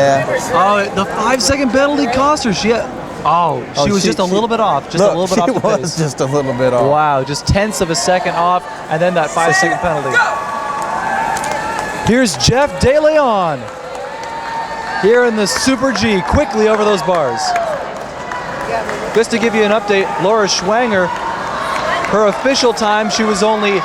Yeah. Oh, the 5-second penalty cost her. She was just a little bit off. Just a little bit off the pace. She was just a little bit off. Wow, just tenths of a second off, and then that 5-second penalty. Here's Jeff DeLeon here in the Super G, quickly over those bars. Just to give you an update, Laura Schwanger, her official time, she was only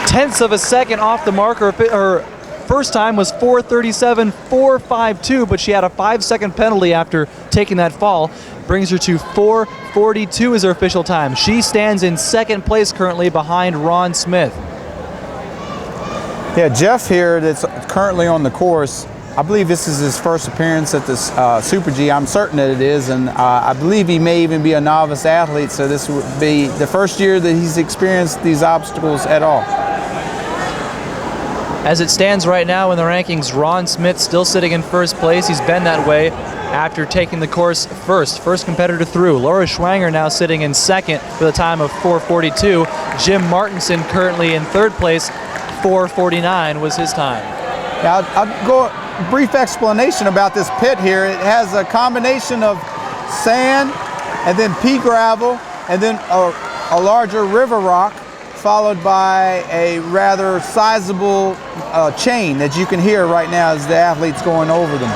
tenths of a second off the marker. Her first time was 4:37.452, but she had a 5-second penalty after taking that fall. Brings her to 4:42 as her official time. She stands in second place currently behind Ron Smith. Yeah, Jeff here, that's currently on the course, I believe this is his first appearance at this Super G. I'm certain that it is, and I believe he may even be a novice athlete, so this would be the first year that he's experienced these obstacles at all. As it stands right now in the rankings, Ron Smith still sitting in first place. He's been that way after taking the course first competitor through. Laura Schwanger now sitting in second with a time of 4:42. Jim Martinson currently in third place, 4:49 was his time. Yeah, I'll go a brief explanation about this pit here. It has a combination of sand and then pea gravel and then a larger river rock, followed by a rather sizable chain that you can hear right now as the athlete's going over them.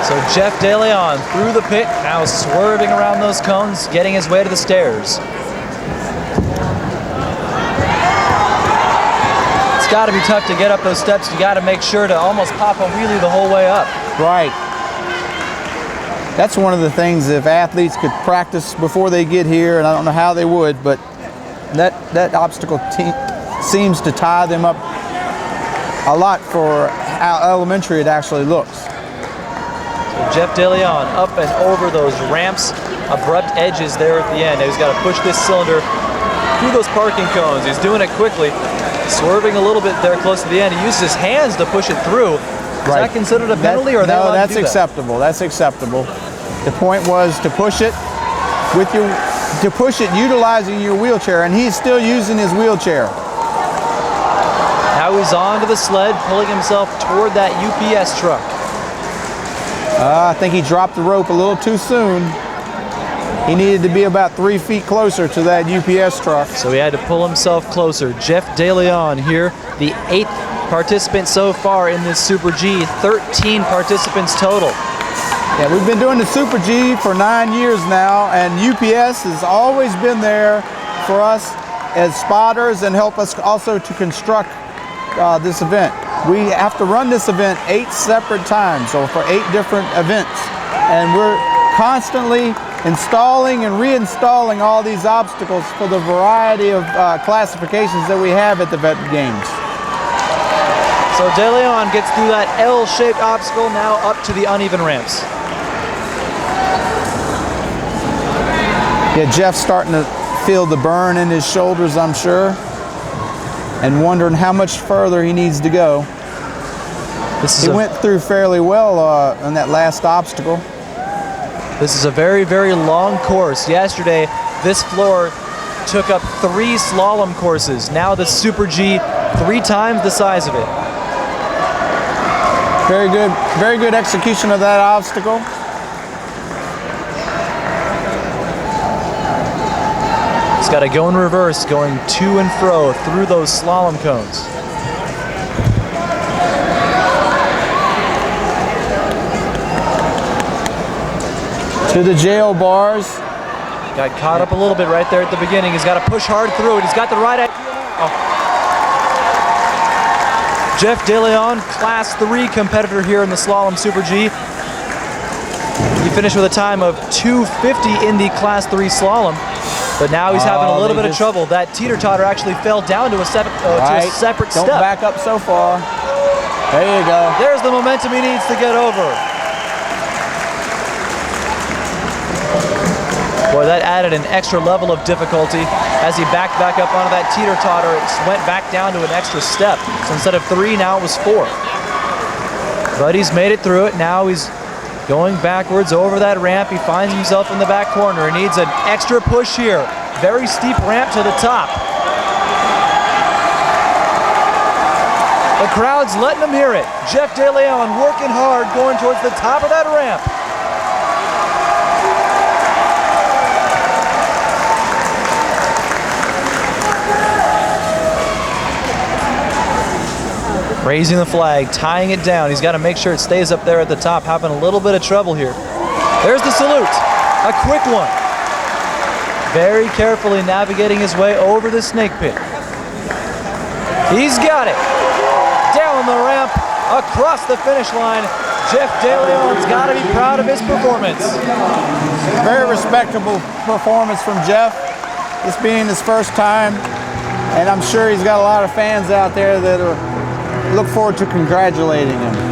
So Jeff DeLeon through the pit, now swerving around those cones, getting his way to the stairs. It's got to be tough to get up those steps. You got to make sure to almost pop a wheelie the whole way up. Right. That's one of the things, if athletes could practice before they get here, and I don't know how they would, but that obstacle seems to tie them up a lot for how elementary it actually looks. So Jeff DeLeon up and over those ramps, abrupt edges there at the end. Now he's got to push this cylinder through those parking cones. He's doing it quickly, swerving a little bit there close to the end. He uses his hands to push it through. Is that considered a penalty, or are they allowed to do that? No, that's acceptable. That's acceptable. The point was to push it with your utilizing your wheelchair, and he's still using his wheelchair. Now he's onto the sled, pulling himself toward that UPS truck. I think he dropped the rope a little too soon. He needed to be about 3 feet closer to that UPS truck. So he had to pull himself closer. Jeff DeLeon here, the 8th participant so far in this Super G, 13 participants total. Yeah, we've been doing the Super G for 9 years now, and UPS has always been there for us as spotters and help us also to construct this event. We have to run this event 8 separate times, so for 8 different events, and we're constantly installing and reinstalling all these obstacles for the variety of classifications that we have at the Vet Games. So DeLeon gets through that L-shaped obstacle, now up to the uneven ramps. Yeah, Jeff's starting to feel the burn in his shoulders, I'm sure, and wondering how much further he needs to go. He went through fairly well on that last obstacle. This is a very, very long course. Yesterday, this floor took up 3 slalom courses. Now the Super G, 3 times the size of it. Very good execution of that obstacle. He's got to go in reverse, going to and fro through those slalom cones. To the jail bars. Got caught up a little bit right there at the beginning. He's got to push hard through it. He's got the right idea. Oh. Jeff DeLeon, Class 3 competitor here in the Slalom Super G. He finished with a time of 2:50 in the Class 3 Slalom, but now he's having a little bit of trouble. That teeter-totter actually fell down to a separate step. Don't back up so far. There you go. There's the momentum he needs to get over. Boy, that added an extra level of difficulty. As he backed back up onto that teeter-totter, it went back down to an extra step. So instead of 3, now it was 4. But he's made it through it. Now he's going backwards over that ramp. He finds himself in the back corner. He needs an extra push here. Very steep ramp to the top. The crowd's letting them hear it. Jeff De Leon working hard, going towards the top of that ramp. Raising the flag, tying it down. He's got to make sure it stays up there at the top, having a little bit of trouble here. There's the salute, a quick one. Very carefully navigating his way over the snake pit. He's got it. Down the ramp, across the finish line. Jeff De Leon's got to be proud of his performance. Very respectable performance from Jeff, this being his first time, and I'm sure he's got a lot of fans out there that look forward to congratulating him.